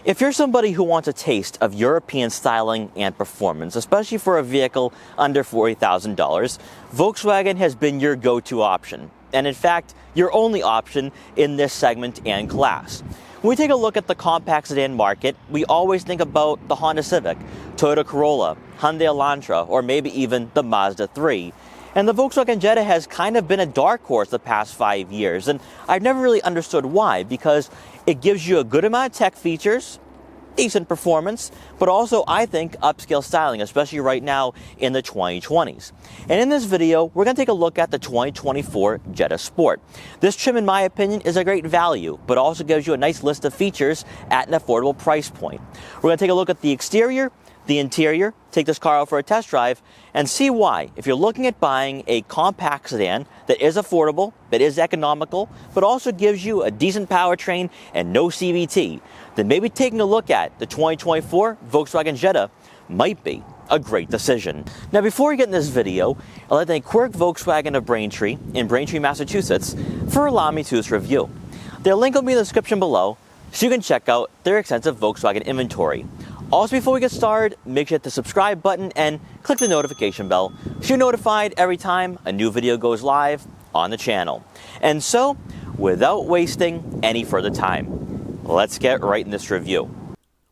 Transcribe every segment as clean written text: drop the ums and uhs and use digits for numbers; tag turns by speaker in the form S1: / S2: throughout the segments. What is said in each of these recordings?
S1: If you're somebody who wants a taste of European styling and performance, especially for a vehicle under $40,000, Volkswagen has been your go-to option, and in fact, your only option in this segment and class. When we take a look at the compact sedan market, we always think about the Honda Civic, Toyota Corolla, Hyundai Elantra, or maybe even the Mazda 3. And the Volkswagen Jetta has kind of been a dark horse the past 5 years, and I've never really understood why, because it gives you a good amount of tech features, decent performance, but also, I think, upscale styling, especially right now in the 2020s. And in this video, we're going to take a look at the 2024 Jetta Sport. This trim, in my opinion, is a great value, but also gives you a nice list of features at an affordable price point. We're going to take a look at the exterior, the interior, take this car out for a test drive, and see why, if you're looking at buying a compact sedan that is affordable, that is economical, but also gives you a decent powertrain and no CVT, then maybe taking a look at the 2024 Volkswagen Jetta might be a great decision. Now, before we get in this video, I'd like to thank Quirk Volkswagen of Braintree in Braintree, Massachusetts for allowing me to do this review. Their link will be in the description below, so you can check out their extensive Volkswagen inventory. Also, before we get started, make sure to hit the subscribe button and click the notification bell so you're notified every time a new video goes live on the channel. And so, without wasting any further time, let's get right in this review.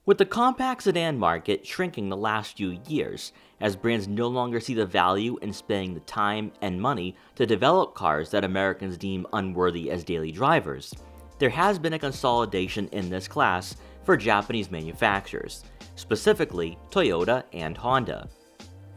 S1: With the compact sedan market shrinking the last few years, as brands no longer see the value in spending the time and money to develop cars that Americans deem unworthy as daily drivers, there has been a consolidation in this class for Japanese manufacturers, specifically Toyota and Honda.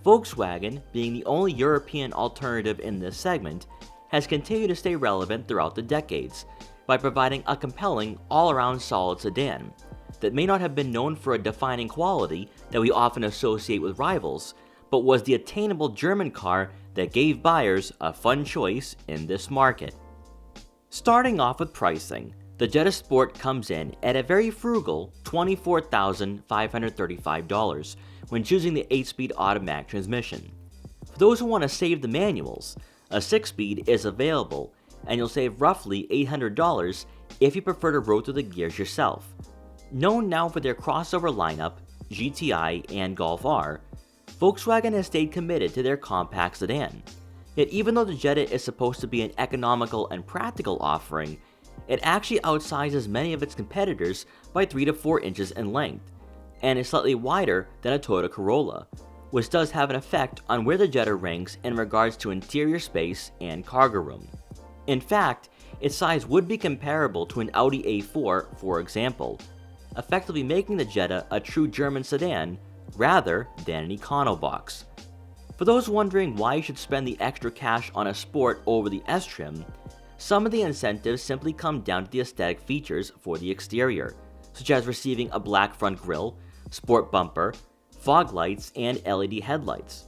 S1: Volkswagen, being the only European alternative in this segment, has continued to stay relevant throughout the decades by providing a compelling, all-around solid sedan that may not have been known for a defining quality that we often associate with rivals, but was the attainable German car that gave buyers a fun choice in this market. Starting off with pricing, the Jetta Sport comes in at a very frugal $24,535 when choosing the 8-speed automatic transmission. For those who want to save the manuals, a 6-speed is available, and you'll save roughly $800 if you prefer to rotate the gears yourself. Known now for their crossover lineup, GTI and Golf R, Volkswagen has stayed committed to their compact sedan. Yet even though the Jetta is supposed to be an economical and practical offering, it actually outsizes many of its competitors by 3 to 4 inches in length, and is slightly wider than a Toyota Corolla, which does have an effect on where the Jetta ranks in regards to interior space and cargo room. In fact, its size would be comparable to an Audi A4, for example, effectively making the Jetta a true German sedan rather than an econo-box. For those wondering why you should spend the extra cash on a Sport over the S-trim, some of the incentives simply come down to the aesthetic features for the exterior, such as receiving a black front grille, sport bumper, fog lights, and LED headlights.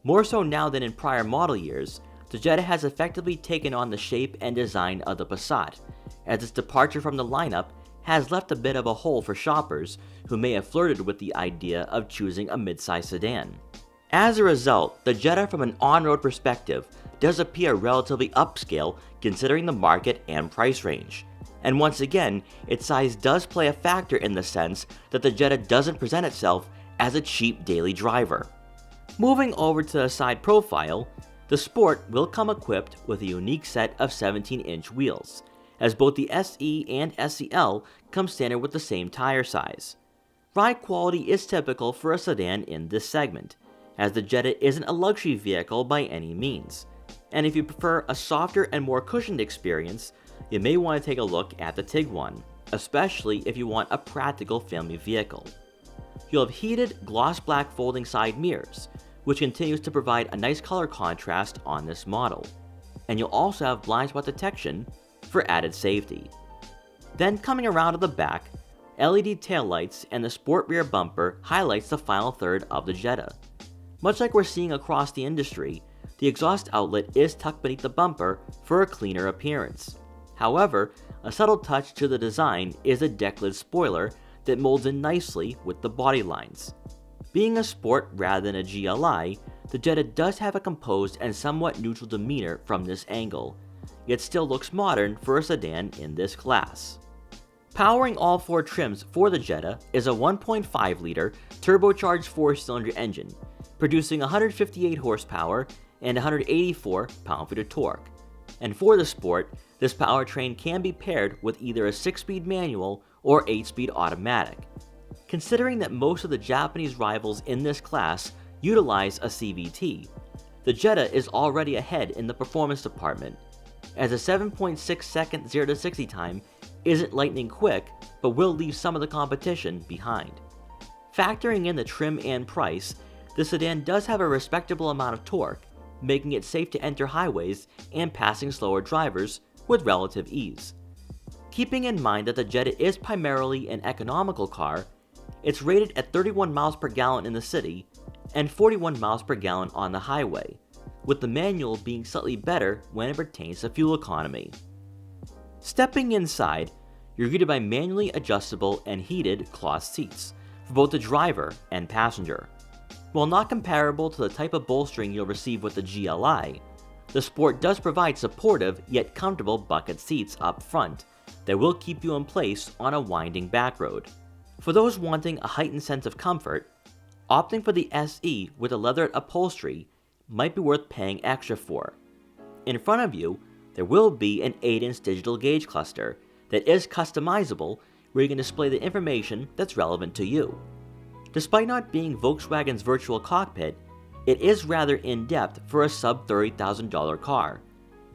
S1: More so now than in prior model years, the Jetta has effectively taken on the shape and design of the Passat, as its departure from the lineup has left a bit of a hole for shoppers who may have flirted with the idea of choosing a mid-size sedan. As a result, the Jetta from an on-road perspective does appear relatively upscale considering the market and price range. And once again, its size does play a factor in the sense that the Jetta doesn't present itself as a cheap daily driver. Moving over to the side profile, the Sport will come equipped with a unique set of 17-inch wheels, as both the SE and SEL come standard with the same tire size. Ride quality is typical for a sedan in this segment, as the Jetta isn't a luxury vehicle by any means. And if you prefer a softer and more cushioned experience, you may want to take a look at the Tiguan, especially if you want a practical family vehicle. You'll have heated gloss black folding side mirrors, which continues to provide a nice color contrast on this model. And you'll also have blind spot detection for added safety. Then coming around to the back, LED taillights and the Sport rear bumper highlights the final third of the Jetta. Much like we're seeing across the industry, the exhaust outlet is tucked beneath the bumper for a cleaner appearance. However, a subtle touch to the design is a deck lid spoiler that molds in nicely with the body lines. Being a Sport rather than a GLI, the Jetta does have a composed and somewhat neutral demeanor from this angle, yet still looks modern for a sedan in this class. Powering all 4 trims for the Jetta is a 1.5-liter turbocharged 4-cylinder engine, producing 158 horsepower and 184 pound-feet of torque. And for the Sport, this powertrain can be paired with either a 6-speed manual or 8-speed automatic. Considering that most of the Japanese rivals in this class utilize a CVT, the Jetta is already ahead in the performance department, as a 7.6-second 0-60 time isn't lightning quick, but will leave some of the competition behind. Factoring in the trim and price, the sedan does have a respectable amount of torque, making it safe to enter highways and passing slower drivers with relative ease. Keeping in mind that the Jetta is primarily an economical car, it's rated at 31 miles per gallon in the city and 41 miles per gallon on the highway, with the manual being slightly better when it pertains to fuel economy. Stepping inside, you're greeted by manually adjustable and heated cloth seats for both the driver and passenger. While not comparable to the type of bolstering you'll receive with the GLI, the Sport does provide supportive yet comfortable bucket seats up front that will keep you in place on a winding back road. For those wanting a heightened sense of comfort, opting for the SE with a leather upholstery might be worth paying extra for. In front of you, there will be an 8-inch digital gauge cluster that is customizable, where you can display the information that's relevant to you. Despite not being Volkswagen's virtual cockpit, it is rather in-depth for a sub-$30,000 car,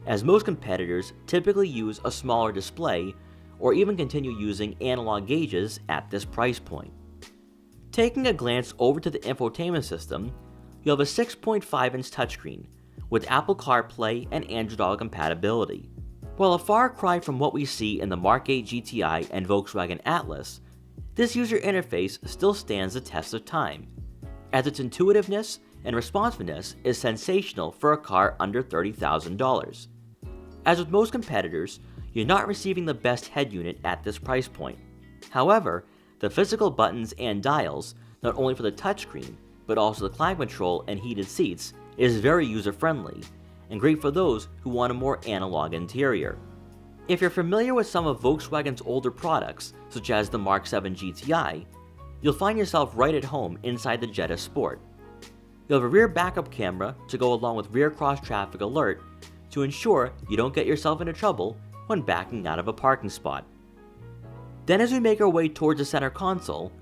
S1: as most competitors typically use a smaller display or even continue using analog gauges at this price point. Taking a glance over to the infotainment system, you'll have a 6.5-inch touchscreen with Apple CarPlay and Android Auto compatibility. While a far cry from what we see in the Mark 8 GTI and Volkswagen Atlas, this user interface still stands the test of time, as its intuitiveness and responsiveness is sensational for a car under $30,000. As with most competitors, you're not receiving the best head unit at this price point. However, the physical buttons and dials, not only for the touchscreen, but also the climate control and heated seats, is very user-friendly, and great for those who want a more analog interior. If you're familiar with some of Volkswagen's older products, such as the Mark 7 GTI, you'll find yourself right at home inside the Jetta Sport. You'll have a rear backup camera to go along with rear cross-traffic alert to ensure you don't get yourself into trouble when backing out of a parking spot. Then as we make our way towards the center console,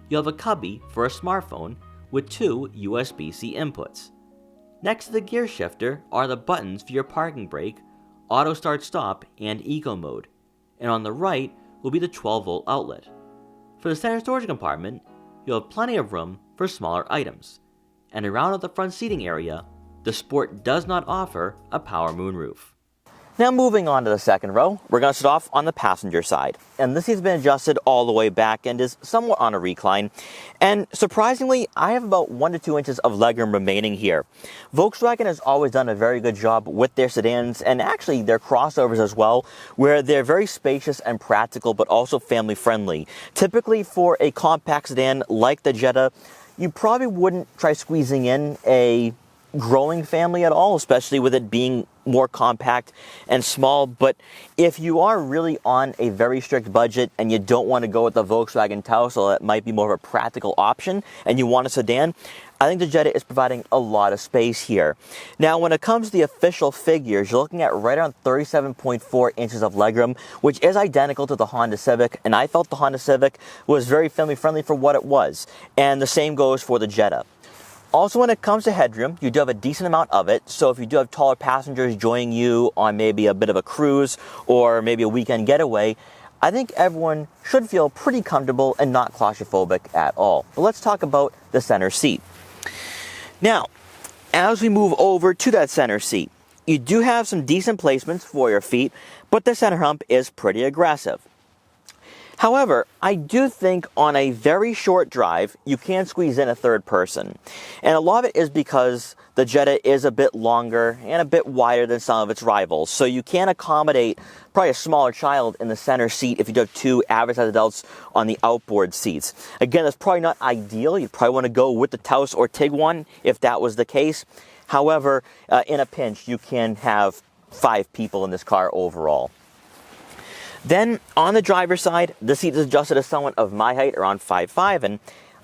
S1: you'll have a cubby for a smartphone with 2 USB-C inputs. Next to the gear shifter are the buttons for your parking brake, auto start stop, and eco mode, and on the right will be the 12-volt outlet. For the center storage compartment, you'll have plenty of room for smaller items, and around at the front seating area, the Sport does not offer a power moonroof. Now moving on to the second row, we're going to start off on the passenger side. And this has been adjusted all the way back and is somewhat on a recline. And surprisingly, I have about 1 to 2 inches of legroom remaining here. Volkswagen has always done a very good job with their sedans and actually their crossovers as well, where they're very spacious and practical but also family friendly. Typically for a compact sedan like the Jetta, you probably wouldn't try squeezing in a growing family at all, especially with it being more compact and small. But if you are really on a very strict budget and you don't want to go with the Volkswagen Taos, so that might be more of a practical option, and you want a sedan, I think the Jetta is providing a lot of space here. Now, when it comes to the official figures, you're looking at right around 37.4 inches of legroom, which is identical to the Honda Civic, and I felt the Honda Civic was very family friendly for what it was, and the same goes for the Jetta. Also, when it comes to headroom, you do have a decent amount of it, so if you do have taller passengers joining you on maybe a bit of a cruise or maybe a weekend getaway, I think everyone should feel pretty comfortable and not claustrophobic at all. But let's talk about the center seat. Now, as we move over to that center seat, you do have some decent placements for your feet, but the center hump is pretty aggressive. However, I do think on a very short drive, you can squeeze in a third person. And a lot of it is because the Jetta is a bit longer and a bit wider than some of its rivals. So you can accommodate probably a smaller child in the center seat if you do have 2 average-sized adults on the outboard seats. Again, that's probably not ideal. You'd probably want to go with the Taos or Tiguan if that was the case. However, in a pinch, you can have 5 people in this car overall. Then on the driver's side, the seat is adjusted to someone of my height, around 5'5", and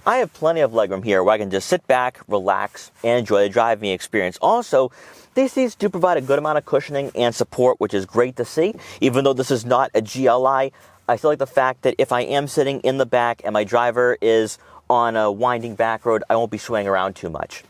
S1: I have plenty of legroom here where I can just sit back, relax, and enjoy the driving experience. Also, these seats do provide a good amount of cushioning and support, which is great to see. Even though this is not a GLI, I still like the fact that if I am sitting in the back and my driver is on a winding back road, I won't be swaying around too much.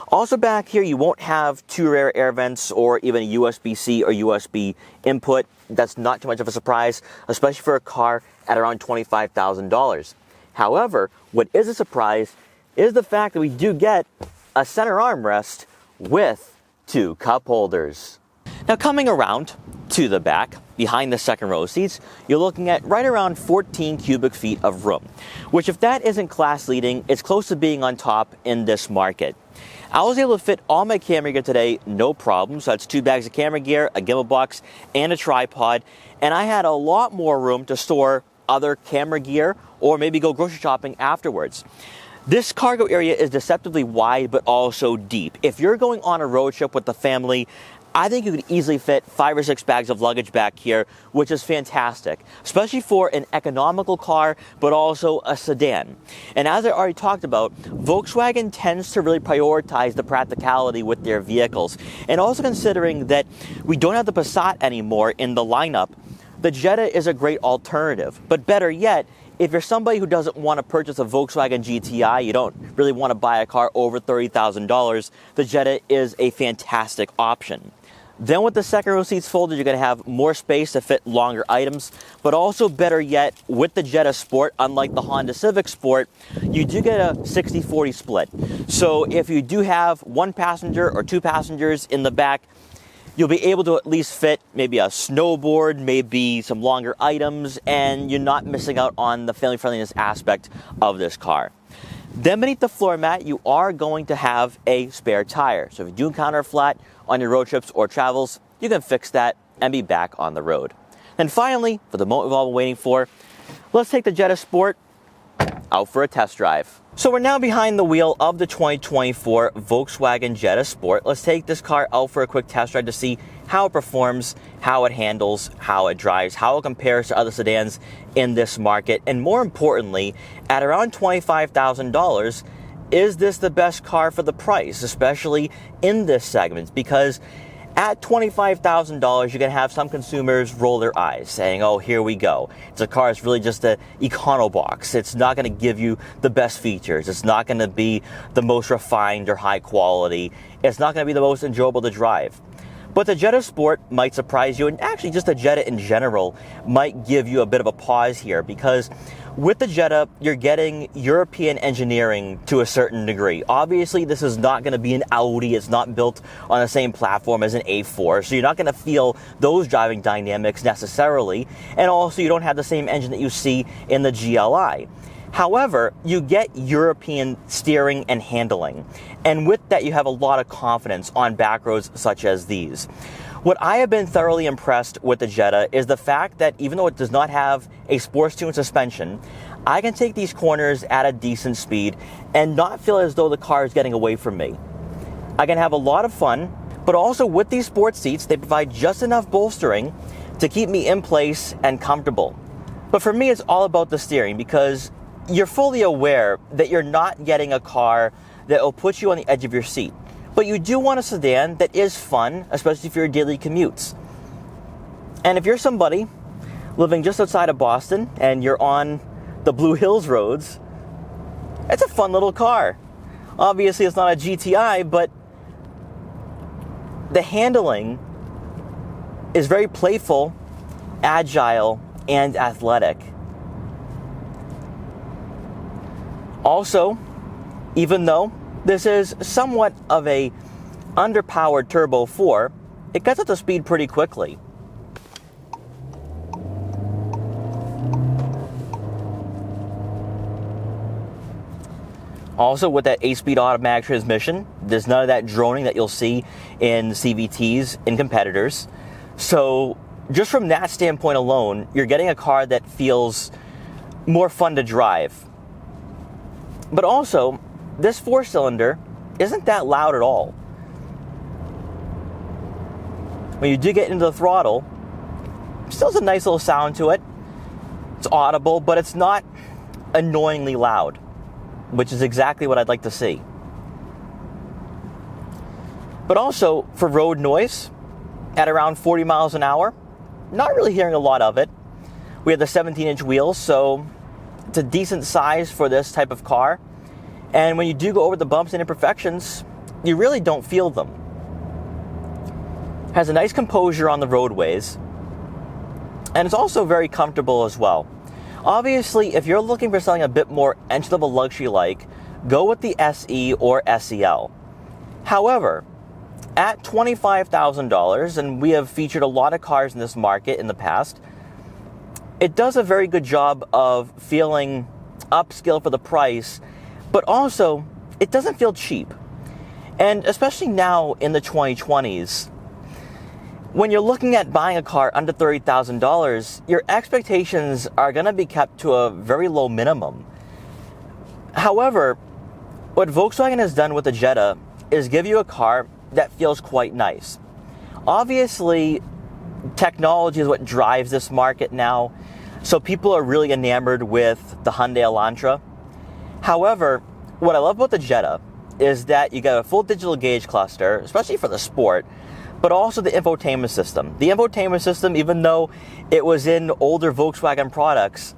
S1: Also back here, you won't have two rear air vents or even a USB-C or USB input. That's not too much of a surprise, especially for a car at around $25,000. However, what is a surprise is the fact that we do get a center armrest with two cup holders. Now coming around to the back, behind the second row seats, you're looking at right around 14 cubic feet of room, which if that isn't class leading, it's close to being on top in this market. I was able to fit all my camera gear today, no problem. So that's 2 bags of camera gear, a gimbal box, and a tripod. And I had a lot more room to store other camera gear or maybe go grocery shopping afterwards. This cargo area is deceptively wide, but also deep. If you're going on a road trip with the family, I think you could easily fit 5 or 6 bags of luggage back here, which is fantastic, especially for an economical car, but also a sedan. And as I already talked about, Volkswagen tends to really prioritize the practicality with their vehicles. And also considering that we don't have the Passat anymore in the lineup, the Jetta is a great alternative. But better yet, if you're somebody who doesn't want to purchase a Volkswagen GTI, you don't really want to buy a car over $30,000, the Jetta is a fantastic option. Then with the second row seats folded, you're going to have more space to fit longer items, but also better yet, with the Jetta Sport, unlike the Honda Civic Sport, you do get a 60-40 split. So if you do have 1 passenger or 2 passengers in the back, you'll be able to at least fit maybe a snowboard, maybe some longer items, and you're not missing out on the family friendliness aspect of this car. Then beneath the floor mat, you are going to have a spare tire. So if you do encounter a flat on your road trips or travels, you can fix that and be back on the road. And finally, for the moment we've all been waiting for, let's take the Jetta Sport out for a test drive. So we're now behind the wheel of the 2024 Volkswagen Jetta Sport. Let's take this car out for a quick test drive to see how it performs, how it handles, how it drives, how it compares to other sedans in this market, and more importantly, at around $25,000, is this the best car for the price, especially in this segment? Because at $25,000, you're going to have some consumers roll their eyes, saying, oh, here we go. It's a car that's really just an econo box. It's not going to give you the best features. It's not going to be the most refined or high quality. It's not going to be the most enjoyable to drive. But the Jetta Sport might surprise you, and actually just the Jetta in general might give you a bit of a pause here, because with the Jetta, you're getting European engineering to a certain degree. Obviously, this is not going to be an Audi. It's not built on the same platform as an A4, so you're not going to feel those driving dynamics necessarily, and also you don't have the same engine that you see in the GLI. However, you get European steering and handling, and with that you have a lot of confidence on back roads such as these. What I have been thoroughly impressed with the Jetta is the fact that even though it does not have a sports tuned suspension, I can take these corners at a decent speed and not feel as though the car is getting away from me. I can have a lot of fun, but also with these sports seats, they provide just enough bolstering to keep me in place and comfortable. But for me, it's all about the steering, because you're fully aware that you're not getting a car that will put you on the edge of your seat. But you do want a sedan that is fun, especially for your daily commutes. And if you're somebody living just outside of Boston and you're on the Blue Hills roads, it's a fun little car. Obviously, it's not a GTI, but the handling is very playful, agile, and athletic. Also, even though this is somewhat of a underpowered Turbo 4, it gets up to speed pretty quickly. Also, with that 8-speed automatic transmission, there's none of that droning that you'll see in CVTs in competitors. So just from that standpoint alone, you're getting a car that feels more fun to drive. But also, this 4-cylinder isn't that loud at all. When you do get into the throttle, still has a nice little sound to it. It's audible, but it's not annoyingly loud, which is exactly what I'd like to see. But also, for road noise, at around 40 miles an hour, not really hearing a lot of it. We have the 17-inch wheels, so it's a decent size for this type of car. And when you do go over the bumps and imperfections, you really don't feel them. Has a nice composure on the roadways, and it's also very comfortable as well. Obviously, if you're looking for something a bit more entry-level luxury-like, go with the SE or SEL. However, at $25,000, and we have featured a lot of cars in this market in the past, it does a very good job of feeling upscale for the price, but also it doesn't feel cheap. And especially now in the 2020s, when you're looking at buying a car under $30,000, your expectations are going to be kept to a very low minimum. However, what Volkswagen has done with the Jetta is give you a car that feels quite nice. Obviously, technology is what drives this market now, so people are really enamored with the Hyundai Elantra. However, what I love about the Jetta is that you got a full digital gauge cluster, especially for the Sport, but also the infotainment system. The infotainment system, even though it was in older Volkswagen products,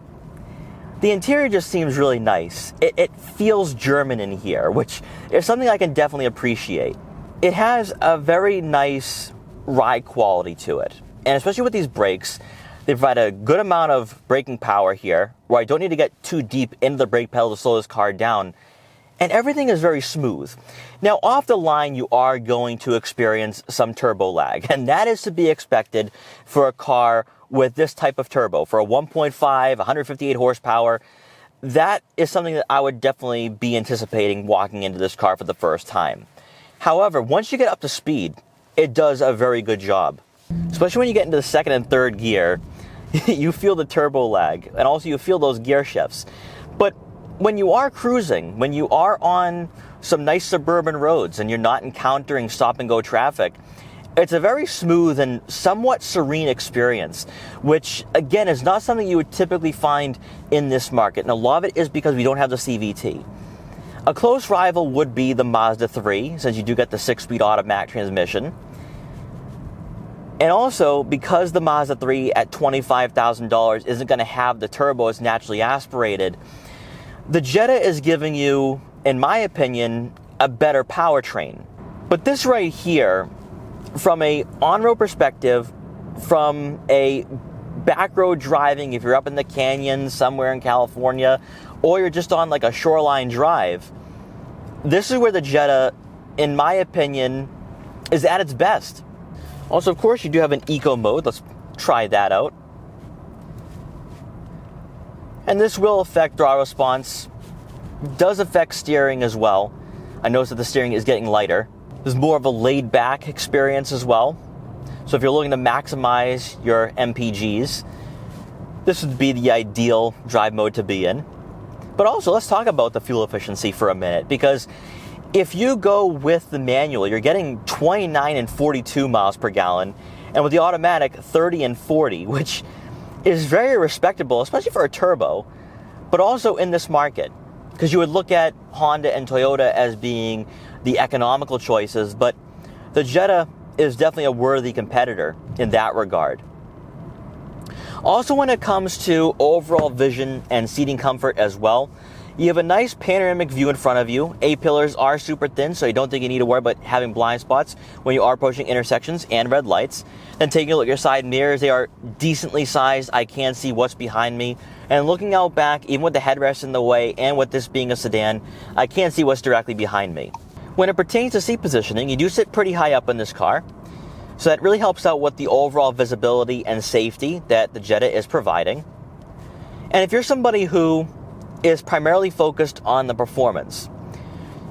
S1: the interior just seems really nice. It feels German in here, which is something I can definitely appreciate. It has a very nice ride quality to it. And especially with these brakes, they provide a good amount of braking power here, where I don't need to get too deep into the brake pedal to slow this car down. And everything is very smooth. Now, off the line, you are going to experience some turbo lag, and that is to be expected for a car with this type of turbo. For a 1.5, 158 horsepower, that is something that I would definitely be anticipating walking into this car for the first time. However, once you get up to speed, it does a very good job. Especially when you get into the second and third gear, you feel the turbo lag, and also you feel those gear shifts. But when you are cruising, when you are on some nice suburban roads and you're not encountering stop-and-go traffic, it's a very smooth and somewhat serene experience, which, again, is not something you would typically find in this market. And a lot of it is because we don't have the CVT. A close rival would be the Mazda 3, since you do get the 6-speed automatic transmission. And also, because the Mazda 3 at $25,000 isn't going to have the turbo, it's naturally aspirated, the Jetta is giving you, in my opinion, a better powertrain. But this right here, from a on-road perspective, from a back road driving, if you're up in the canyon somewhere in California, or you're just on like a shoreline drive, this is where the Jetta, in my opinion, is at its best. Also, of course, you do have an eco mode. Let's try that out. And this will affect throttle response. Does affect steering as well. I noticed that the steering is getting lighter. There's more of a laid-back experience as well. So if you're looking to maximize your MPGs, this would be the ideal drive mode to be in. But also, let's talk about the fuel efficiency for a minute, because if you go with the manual, you're getting 29 and 42 miles per gallon, and with the automatic, 30 and 40, which is very respectable, especially for a turbo, but also in this market. Because you would look at Honda and Toyota as being the economical choices, but the Jetta is definitely a worthy competitor in that regard. Also, when it comes to overall vision and seating comfort as well, you have a nice panoramic view in front of you. A-pillars are super thin, so you don't think you need to worry about having blind spots when you are approaching intersections and red lights. Then taking a look at your side mirrors, they are decently sized. I can see what's behind me. And looking out back, even with the headrest in the way and with this being a sedan, I can't see what's directly behind me. When it pertains to seat positioning, you do sit pretty high up in this car. So that really helps out with the overall visibility and safety that the Jetta is providing. And if you're somebody who is primarily focused on the performance,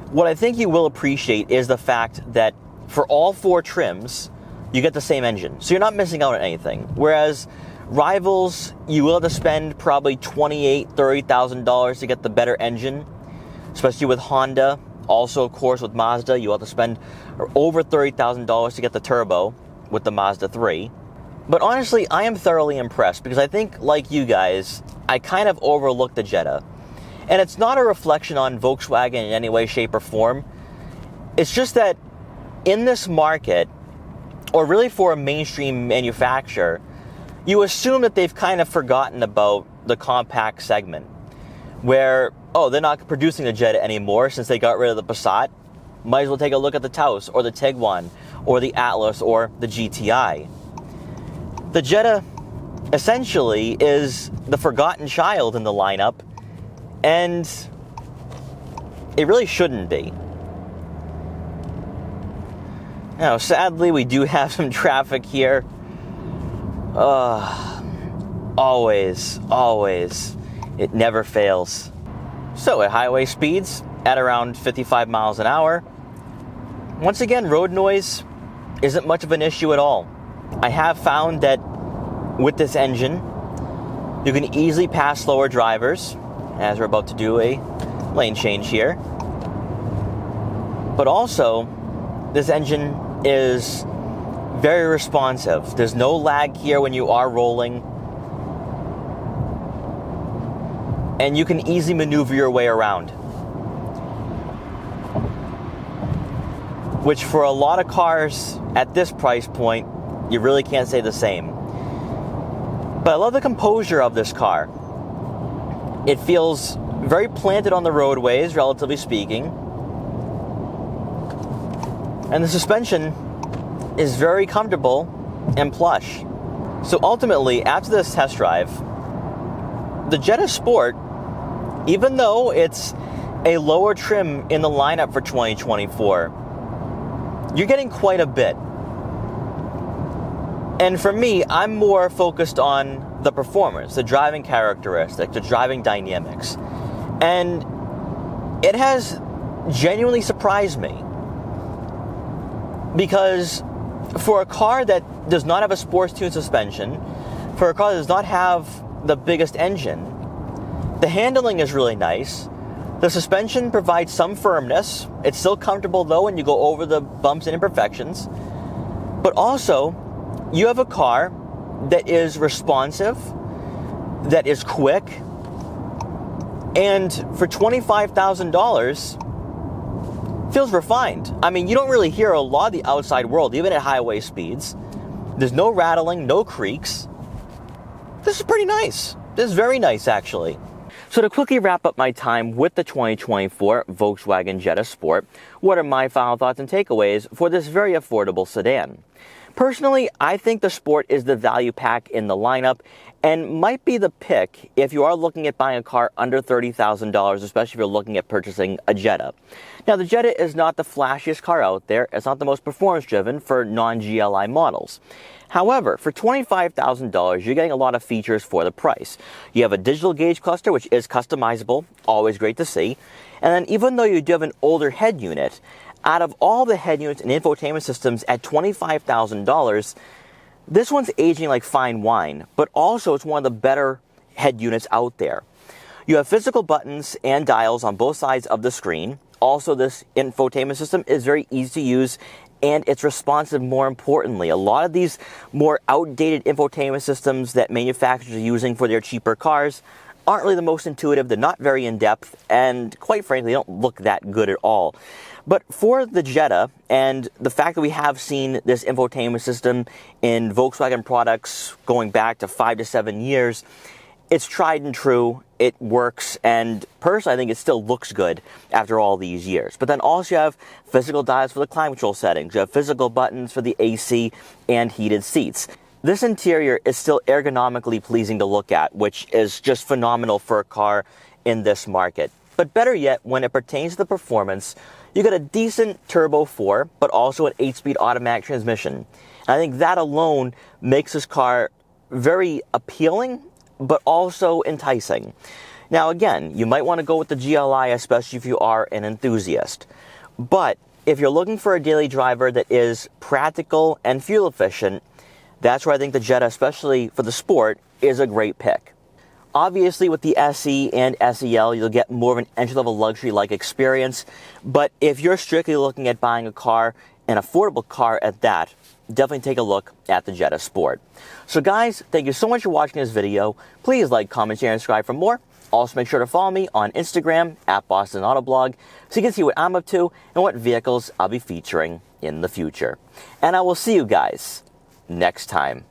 S1: what I think you will appreciate is the fact that for all four trims, you get the same engine. So you're not missing out on anything. Whereas rivals, you will have to spend probably $28,000, $30,000 to get the better engine, especially with Honda. Also, of course, with Mazda, you'll have to spend over $30,000 to get the turbo with the Mazda 3. But honestly, I am thoroughly impressed because I think, like you guys, I kind of overlooked the Jetta. And it's not a reflection on Volkswagen in any way, shape, or form. It's just that in this market, or really for a mainstream manufacturer, you assume that they've kind of forgotten about the compact segment. Where, oh, they're not producing the Jetta anymore since they got rid of the Passat. Might as well take a look at the Taos, or the Tiguan, or the Atlas, or the GTI. The Jetta essentially is the forgotten child in the lineup, and it really shouldn't be. Now, sadly, we do have some traffic here. Always. It never fails. So, at highway speeds, at around 55 miles an hour, once again, road noise isn't much of an issue at all. I have found that with this engine, you can easily pass slower drivers, as we're about to do a lane change here. But also, this engine is very responsive. There's no lag here when you are rolling. And you can easily maneuver your way around. Which for a lot of cars at this price point, you really can't say the same. But I love the composure of this car. It feels very planted on the roadways, relatively speaking. And the suspension is very comfortable and plush. So ultimately, after this test drive, the Jetta Sport, even though it's a lower trim in the lineup for 2024, you're getting quite a bit. And for me, I'm more focused on the performance, the driving characteristics, the driving dynamics. And it has genuinely surprised me. Because for a car that does not have a sports tuned suspension, for a car that does not have the biggest engine, the handling is really nice. The suspension provides some firmness. It's still comfortable though when you go over the bumps and imperfections. But also, you have a car that is responsive, that is quick, and for $25,000, feels refined. I mean, you don't really hear a lot of the outside world, even at highway speeds. There's no rattling, no creaks. This is pretty nice. This is very nice, actually. So to quickly wrap up my time with the 2024 Volkswagen Jetta Sport, what are my final thoughts and takeaways for this very affordable sedan? Personally, I think the Sport is the value pack in the lineup and might be the pick if you are looking at buying a car under $30,000, especially if you're looking at purchasing a Jetta. Now, the Jetta is not the flashiest car out there. It's not the most performance-driven for non-GLI models. However, for $25,000, you're getting a lot of features for the price. You have a digital gauge cluster, which is customizable, always great to see. And then even though you do have an older head unit, out of all the head units and infotainment systems at $25,000, this one's aging like fine wine, but also it's one of the better head units out there. You have physical buttons and dials on both sides of the screen. Also, this infotainment system is very easy to use and it's responsive more importantly. A lot of these more outdated infotainment systems that manufacturers are using for their cheaper cars aren't really the most intuitive, they're not very in-depth, and quite frankly, they don't look that good at all. But for the Jetta, and the fact that we have seen this infotainment system in Volkswagen products going back to 5 to 7 years, it's tried and true, it works, and personally I think it still looks good after all these years. But then also you have physical dials for the climate control settings, you have physical buttons for the AC and heated seats. This interior is still ergonomically pleasing to look at, which is just phenomenal for a car in this market. But better yet, when it pertains to the performance, you get a decent turbo 4, but also an 8-speed automatic transmission. And I think that alone makes this car very appealing, but also enticing. Now again, you might want to go with the GLI, especially if you are an enthusiast. But if you're looking for a daily driver that is practical and fuel efficient, that's where I think the Jetta, especially for the Sport, is a great pick. Obviously, with the SE and SEL, you'll get more of an entry-level luxury-like experience. But if you're strictly looking at buying a car an affordable car at that, definitely take a look at the Jetta Sport. So guys, thank you so much for watching this video. Please like, comment, share, and subscribe for more. Also make sure to follow me on Instagram at Boston Autoblog so you can see what I'm up to and what vehicles I'll be featuring in the future. And I will see you guys next time.